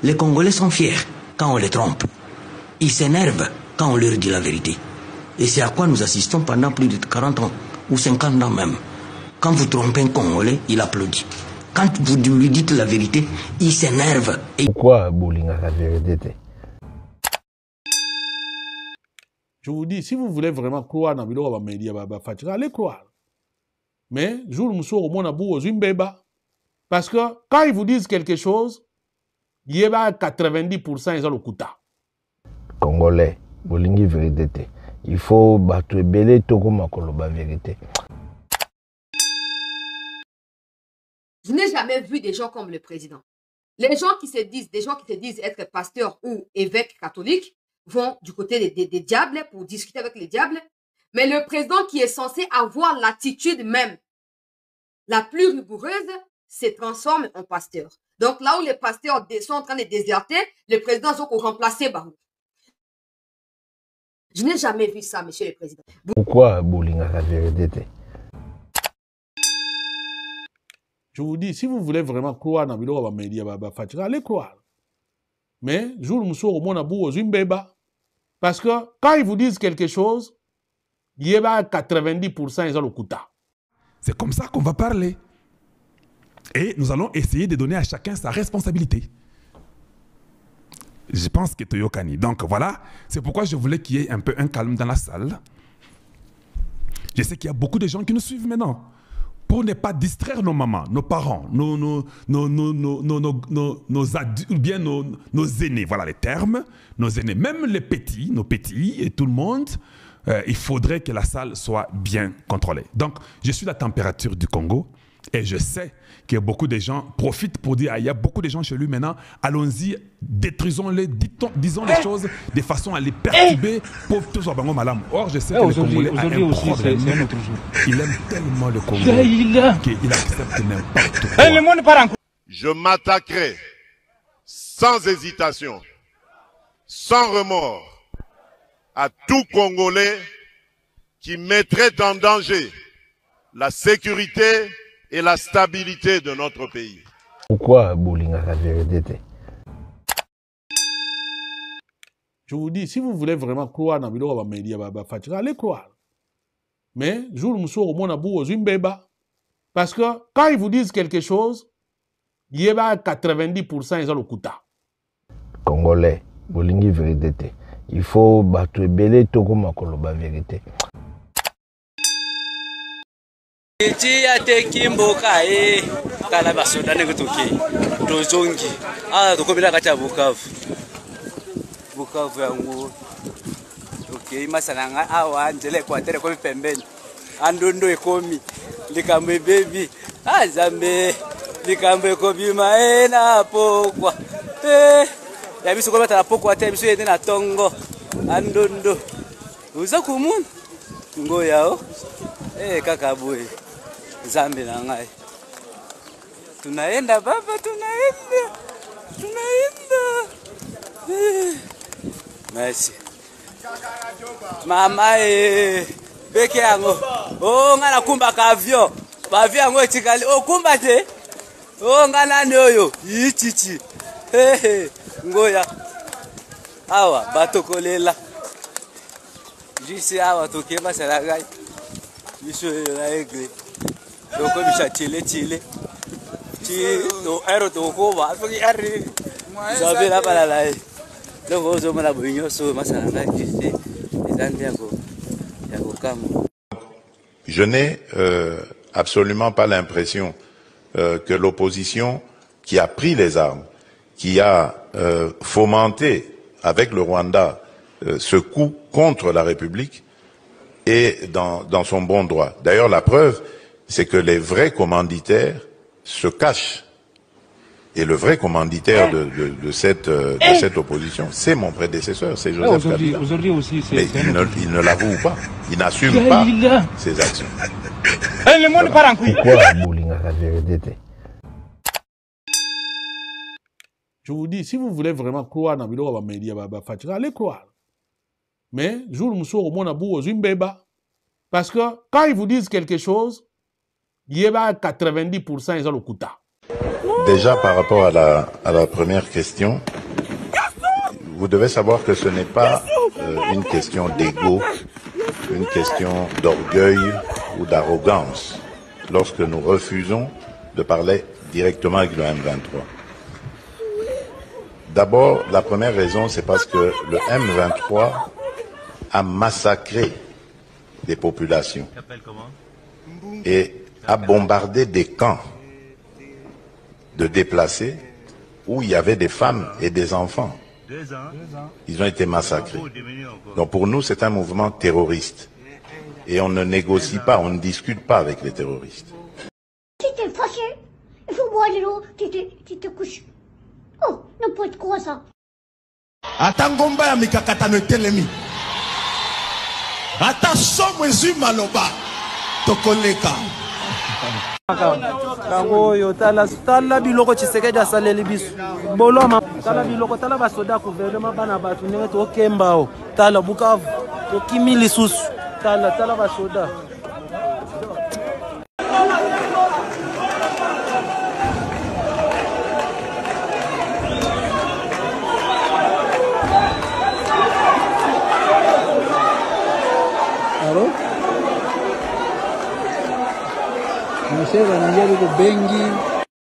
Les Congolais sont fiers quand on les trompe. Ils s'énervent quand on leur dit la vérité. Et c'est à quoi nous assistons pendant plus de 40 ans, ou 50 ans même. Quand vous trompez un Congolais, il applaudit. Quand vous lui dites la vérité, il s'énerve. Pourquoi Bolinga la vérité? Je vous dis, si vous voulez vraiment croire dans le média, allez croire. Mais, jour où au monde aux Zimbabwe, parce que quand ils vous disent quelque chose, il y a 90% ils ont le quota. Congolais, Bolingi vérité. Il faut battre belé toko makoloba vérité. Je n'ai jamais vu des gens comme le président. Les gens qui se disent être pasteurs ou évêques catholiques vont du côté des diables pour discuter avec les diables. Mais le président qui est censé avoir l'attitude même la plus rigoureuse se transforme en pasteur. Donc là où les pasteurs sont en train de déserter, le président est remplacé par vous. Je n'ai jamais vu ça, monsieur le président. Pourquoi Bolinga la vérité? Je vous dis, si vous voulez vraiment croire dans le média, allez croire. Mais, jour où au monde aux Zimbabwe, parce que quand ils vous disent quelque chose, il y a 90% ils ont le quota. C'est comme ça qu'on va parler. Et nous allons essayer de donner à chacun sa responsabilité. Je pense que Toyokani. Donc voilà, c'est pourquoi je voulais qu'il y ait un peu un calme dans la salle. Je sais qu'il y a beaucoup de gens qui nous suivent maintenant. Pour ne pas distraire nos mamans, nos parents, nos adultes, ou bien nos aînés, voilà les termes, nos aînés, même les petits, nos petits et tout le monde, il faudrait que la salle soit bien contrôlée. Donc, je suis la température du Congo et je sais que beaucoup de gens profitent pour dire, ah, il y a beaucoup de gens chez lui maintenant, allons-y, détruisons-les, disons les choses de façon à les perturber pour tous au Bango Malam. Or, je sais que le Congolais a un problème. Il aime tellement le Congo qu'il accepte n'importe quoi. Je m'attaquerai sans hésitation, sans remords, à tout Congolais qui mettrait en danger la sécurité et la stabilité de notre pays. Pourquoi Bolinga la vérité? Je vous dis, si vous voulez vraiment croire dans le média, allez croire. Mais, jour où au monde aux Zimbabwe, parce que quand ils vous disent quelque chose, il y a 90% ils ont le quota. Congolais, Bolingi vérité. Il faut battre belé toko makoloba vérité. Tia teki mboka kana basoda nekutoki tozongi tokomela kati ya Bukavu yangu okay masananga awa njele kwatere komi pembeni andondo ekomi likambe baby azambe likambe kobi maena pokwa ya biso ko bata pokwa te biso yende na tongo andondo uza kumun ngoyao kaka boy Zambi na ngai. Tunaenda baba, tunaenda. Merci. Mama beke yango. Ngana kumba ka avion. Ba avion yango etikali. Kumba te. Ngana nyoyo. Yichichi. Ngoya. Awa batokolela. Jisi awa tokeba sala biso la egle. Donc comme ça chile to aero to ko va fiki arri sabe la para la donc vous me la bonyo so masanga jisi ezandi yako kamo. Je n'ai absolument pas l'impression que l'opposition qui a pris les armes, qui a fomenté avec le Rwanda ce coup contre la République est dans son bon droit. D'ailleurs, la preuve, c'est que les vrais commanditaires se cachent. Et le vrai commanditaire de cette opposition, c'est mon prédécesseur, c'est Joseph Kabila. Aujourd'hui aussi, mais il ne l'avoue pas, il n'assume pas ses actions. Pourquoi Bolinga la vérité? Je vous dis, si vous voulez vraiment croire dans le média, allez croire. Mais, jour où au monde aux Zimbabwe, parce que quand ils vous disent quelque chose, il y a 90% ils ont le quota. Déjà, par rapport à la première question, vous devez savoir que ce n'est pas une question d'ego, une question d'orgueil ou d'arrogance lorsque nous refusons de parler directement avec le M23. D'abord, la première raison, c'est parce que le M23 a massacré des populations et a bombardé des camps de déplacés où il y avait des femmes et des enfants. Ils ont été massacrés. Donc pour nous, c'est un mouvement terroriste. Et on ne négocie pas, on ne discute pas avec les terroristes. Tu t'es fâché, il faut boire de l'eau, tu te couches. Oh, n'importe quoi ça. Atangomba ya mikakata no telemi. Ata somwe zuma loba. Tokoleka. Kangoyo tala biloko Tshisekedi asaleli biso. Boloma tala biloko tala basoda gouvernement bana batu ndenge to kembao. Tala Bukavu to kimili susu. Tala basoda. Nasema nanjaribu bengi